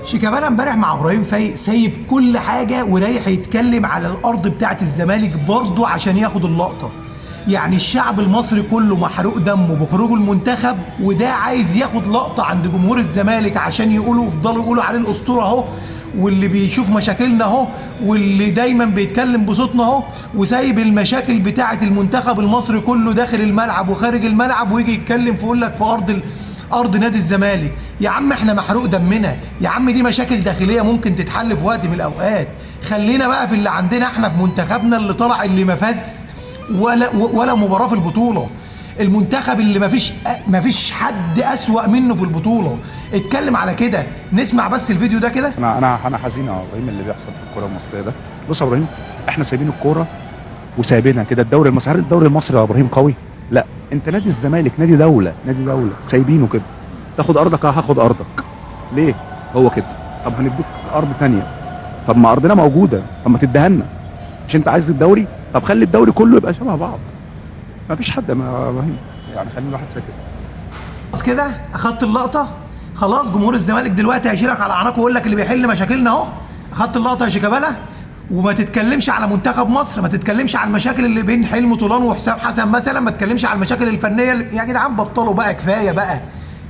شيكابالا امبارح مع ابراهيم فايق سايب كل حاجه ورايح يتكلم على الارض بتاعه الزمالك برضه عشان ياخد اللقطه. يعني الشعب المصري كله محروق دمه بخروج المنتخب، وده عايز ياخد لقطه عند جمهور الزمالك عشان يفضلوا يقولوا عليه الاسطوره اهو، واللي بيشوف مشاكلنا اهو، واللي دايما بيتكلم بصوتنا اهو، وسايب المشاكل بتاعه المنتخب المصري كله داخل الملعب وخارج الملعب، ويجي يتكلم في يقول لك في ارض نادي الزمالك. يا عم احنا محروق دمنا، يا عم دي مشاكل داخليه ممكن تتحل في وقت من الاوقات. خلينا بقى في اللي عندنا احنا في منتخبنا اللي طلع، اللي ما فاز ولا مباراه في البطوله. المنتخب اللي ما فيش حد اسوأ منه في البطوله. اتكلم على كده. نسمع بس الفيديو ده كده. انا حزين يا ابراهيم اللي بيحصل في الكوره المصريه ده. بص يا ابراهيم، احنا سايبين الكوره وسايبينها كده. الدوري المصري، الدوري المصري يا ابراهيم قوي؟ لا، انت نادي الزمالك نادي دوله، نادي دوله سايبينه كده. تاخد ارضك، هاخد ارضك. ليه؟ هو كده. طب هنديك ارض ثانيه. طب ما ارضنا موجوده، طب ما تديها لنا. مش انت عايز الدوري؟ طب خلي الدوري كله يبقى شبه بعض. ما فيش حد يا ابراهيم، يعني خلي الواحد ساكت. خلاص كده اخدت اللقطه. خلاص جمهور الزمالك دلوقتي هيشيلك على عناقه ويقول لك اللي بيحل مشاكلنا اهو. اخدت اللقطه يا شيكابالا. وما تتكلمش على منتخب مصر، ما تتكلمش على المشاكل اللي بين حلمي طولان وحسام حسن مثلا، ما تتكلمش على المشاكل الفنيه يا جدعان بطلوا بقى، كفايه بقى.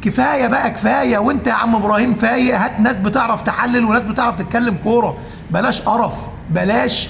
كفايه بقى كفايه. وانت يا عم ابراهيم فايق، هات ناس بتعرف تحلل وناس بتعرف تتكلم كوره. بلاش قرف، بلاش